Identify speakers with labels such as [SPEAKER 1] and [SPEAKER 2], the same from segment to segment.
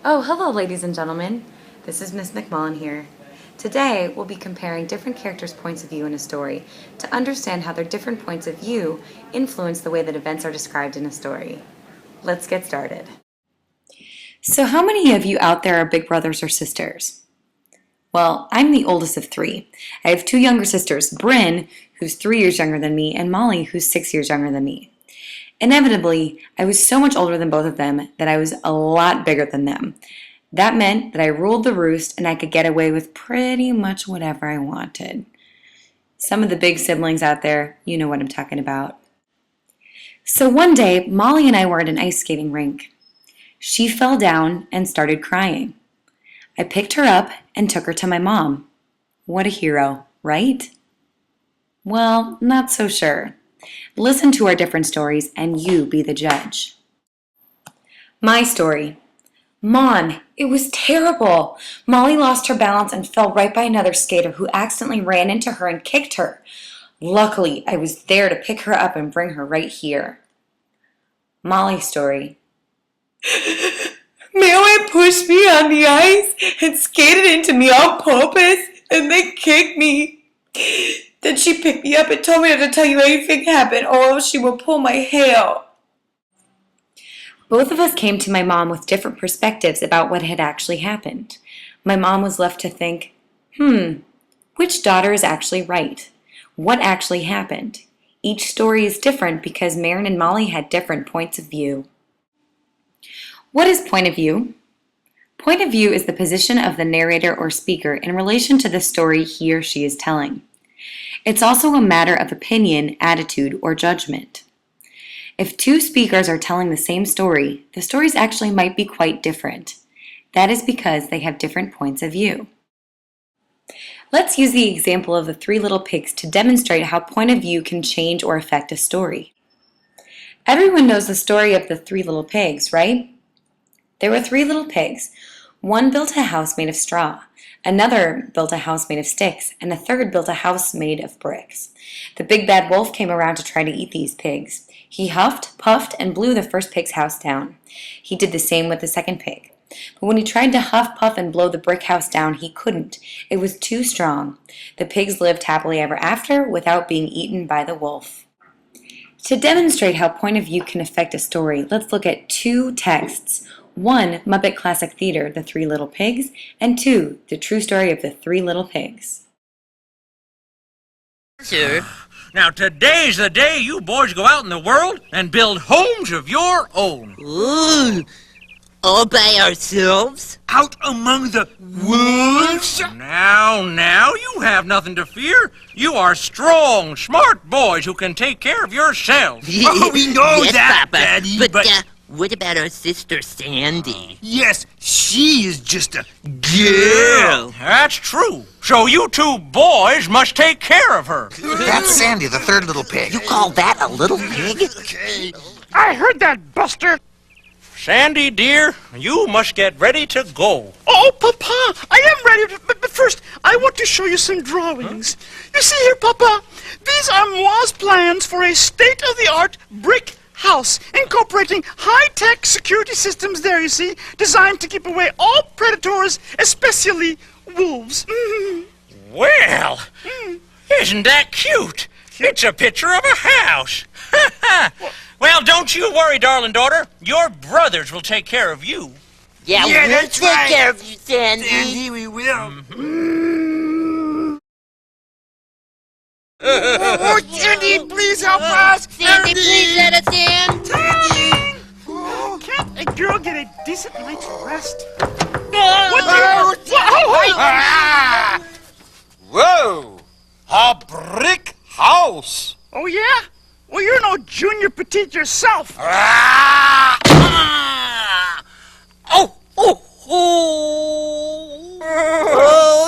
[SPEAKER 1] Oh, hello, ladies and gentlemen. This is Miss McMullen here. Today, we'll be comparing different characters' points of view in a story to understand how their different points of view influence the way that events are described in a story. Let's get started. So how many of you out there are big brothers or sisters? Well, I'm the oldest of three. I have two younger sisters, Bryn, who's 3 years younger than me, and Molly, who's 6 years younger than me. Inevitably, I was so much older than both of them that I was a lot bigger than them. That meant that I ruled the roost and I could get away with pretty much whatever I wanted. Some of the big siblings out there, you know what I'm talking about. So one day, Molly and I were at an ice skating rink. She fell down and started crying. I picked her up and took her to my mom. What a hero, right? Well, not so sure. Listen to our different stories and you be the judge. My story. Mom, it was terrible. Molly lost her balance and fell right by another skater who accidentally ran into her and kicked her. Luckily, I was there to pick her up and bring her right here. Molly's story.
[SPEAKER 2] Mary pushed me on the ice and skated into me on purpose, and they kicked me. Then she picked me up and told me not to tell you anything happened, or else she would pull my hair.
[SPEAKER 1] Both of us came to my mom with different perspectives about what had actually happened. My mom was left to think, which daughter is actually right? What actually happened? Each story is different because Marin and Molly had different points of view. What is point of view? Point of view is the position of the narrator or speaker in relation to the story he or she is telling. It's also a matter of opinion, attitude, or judgment. If two speakers are telling the same story, the stories actually might be quite different. That is because they have different points of view. Let's use the example of the Three Little Pigs to demonstrate how point of view can change or affect a story. Everyone knows the story of the Three Little Pigs, right? There were 3 little pigs. One built a house made of straw, another built a house made of sticks, and a third built a house made of bricks. The big bad wolf came around to try to eat these pigs. He huffed, puffed, and blew the first pig's house down. He did the same with the second pig. But when he tried to huff, puff, and blow the brick house down, he couldn't. It was too strong. The pigs lived happily ever after without being eaten by the wolf. To demonstrate how point of view can affect a story, let's look at 2 texts. 1, Muppet Classic Theater, The 3 Little Pigs, and 2, The True Story of the 3 Little Pigs.
[SPEAKER 3] Sir. Now today's the day you boys go out in the world and build homes of your own.
[SPEAKER 4] Ooh, all by ourselves?
[SPEAKER 3] Out among the wolves? Now, you have nothing to fear. You are strong, smart boys who can take care of yourselves.
[SPEAKER 5] Oh, we know
[SPEAKER 4] yes,
[SPEAKER 5] that,
[SPEAKER 4] Papa.
[SPEAKER 5] Daddy,
[SPEAKER 4] But what about our sister Sandy?
[SPEAKER 5] yes, she is just a girl.
[SPEAKER 3] That's true. So you 2 boys must take care of her.
[SPEAKER 6] That's Sandy, the 3rd little pig.
[SPEAKER 4] You call that a little pig?
[SPEAKER 5] Okay.
[SPEAKER 7] I heard that, Buster.
[SPEAKER 3] Sandy, dear, you must get ready to go.
[SPEAKER 7] Oh, Papa, I am ready, but first, I want to show you some drawings. You see here, Papa, these are Moi's plans for a state-of-the-art brick house, incorporating high-tech security systems there, you see, designed to keep away all predators, especially wolves.
[SPEAKER 3] Well, isn't that cute? It's a picture of a house. Well, don't you worry, darling daughter. Your brothers will take care of you.
[SPEAKER 4] Yeah, we'll
[SPEAKER 5] that's
[SPEAKER 4] take
[SPEAKER 5] right.
[SPEAKER 4] care of you, Sandy.
[SPEAKER 5] Sandy, we will.
[SPEAKER 4] Oh,
[SPEAKER 5] Sandy, please help us.
[SPEAKER 4] Sandy, please let us in.
[SPEAKER 7] Can't a girl get a decent night's rest?
[SPEAKER 6] Whoa! A brick house!
[SPEAKER 7] Oh, yeah? Well, you're no Junior Petite yourself.
[SPEAKER 4] Oh,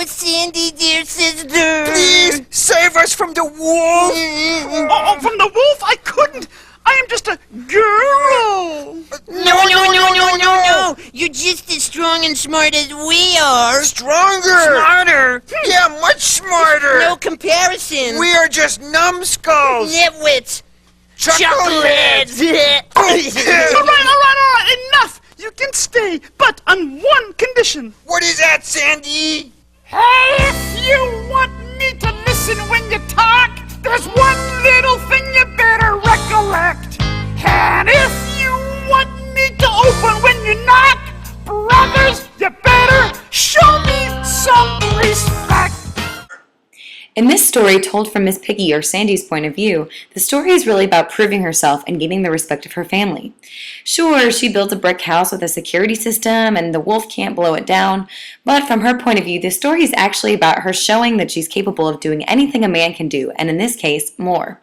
[SPEAKER 4] Sandy, dear sister.
[SPEAKER 5] Please save us from the wolf.
[SPEAKER 7] Oh, from the wolf? I couldn't. I am just a girl.
[SPEAKER 4] No. You're just as strong and smart as we are.
[SPEAKER 5] Stronger.
[SPEAKER 4] Smarter.
[SPEAKER 5] Yeah, much smarter.
[SPEAKER 4] No comparison.
[SPEAKER 5] We are just numbskulls.
[SPEAKER 4] Nitwits.
[SPEAKER 5] Chuckleheads.
[SPEAKER 4] Chuckleheads.
[SPEAKER 7] All right. Enough. You can stay, but on one condition.
[SPEAKER 6] What is that, Sandy?
[SPEAKER 7] Hey, if you want me to listen when you talk, there's one little thing you better recollect. And if you want me to open when you knock, brothers, you better show me some respect.
[SPEAKER 1] In this story, told from Miss Piggy or Sandy's point of view, the story is really about proving herself and gaining the respect of her family. Sure, she built a brick house with a security system and the wolf can't blow it down, but from her point of view, the story is actually about her showing that she's capable of doing anything a man can do, and in this case, more.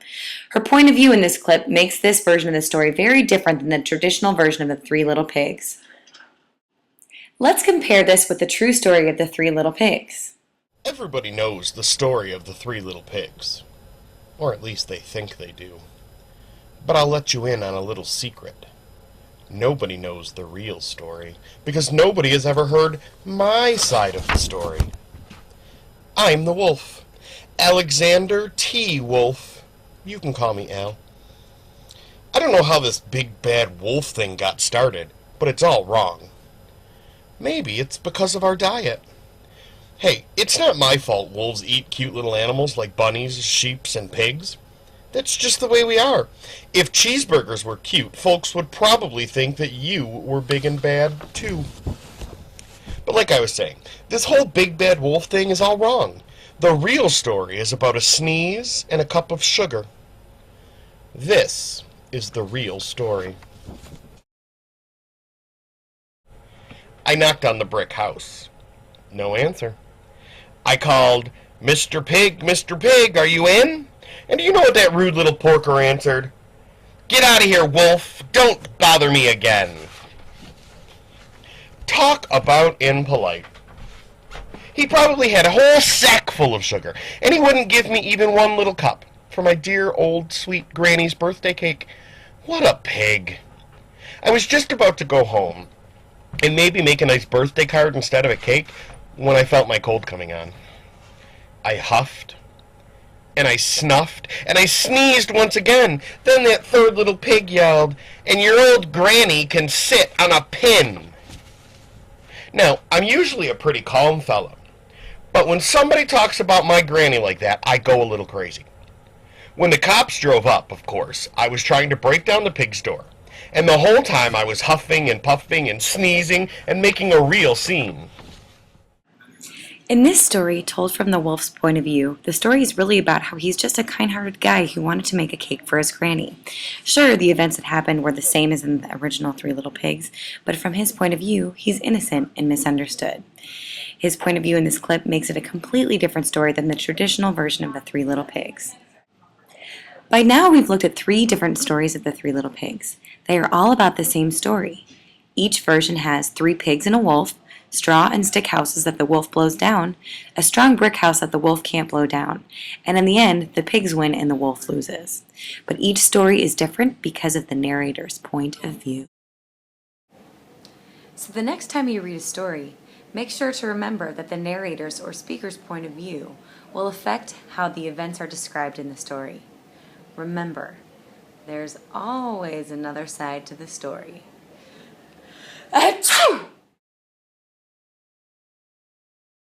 [SPEAKER 1] Her point of view in this clip makes this version of the story very different than the traditional version of the Three Little Pigs. Let's compare this with the true story of the Three Little Pigs.
[SPEAKER 8] Everybody knows the story of the Three Little Pigs. Or at least they think they do. But I'll let you in on a little secret. Nobody knows the real story, because nobody has ever heard my side of the story. I'm the wolf. Alexander T. Wolf. You can call me Al. I don't know how this big bad wolf thing got started, but it's all wrong. Maybe it's because of our diet. Hey, it's not my fault wolves eat cute little animals like bunnies, sheeps, and pigs. That's just the way we are. If cheeseburgers were cute, folks would probably think that you were big and bad, too. But like I was saying, this whole big bad wolf thing is all wrong. The real story is about a sneeze and a cup of sugar. This is the real story. I knocked on the brick house. No answer. I called, Mr. Pig, are you in? And do you know what that rude little porker answered? Get out of here, wolf. Don't bother me again. Talk about impolite. He probably had a whole sack full of sugar, and he wouldn't give me even one little cup for my dear old sweet granny's birthday cake. What a pig. I was just about to go home and maybe make a nice birthday card instead of a cake when I felt my cold coming on. I huffed, and I snuffed, and I sneezed once again. Then that third little pig yelled, and your old granny can sit on a pin. Now, I'm usually a pretty calm fellow, but when somebody talks about my granny like that, I go a little crazy. When the cops drove up, of course, I was trying to break down the pig's door, and the whole time I was huffing and puffing and sneezing and making a real scene.
[SPEAKER 1] In this story, told from the wolf's point of view, the story is really about how he's just a kind-hearted guy who wanted to make a cake for his granny. Sure, the events that happened were the same as in the original Three Little Pigs, but from his point of view, he's innocent and misunderstood. His point of view in this clip makes it a completely different story than the traditional version of the Three Little Pigs. By now, we've looked at 3 different stories of the Three Little Pigs. They are all about the same story. Each version has 3 pigs and a wolf, straw and stick houses that the wolf blows down, a strong brick house that the wolf can't blow down, and in the end, the pigs win and the wolf loses. But each story is different because of the narrator's point of view. So the next time you read a story, make sure to remember that the narrator's or speaker's point of view will affect how the events are described in the story. Remember, there's always another side to the story.
[SPEAKER 2] Achoo!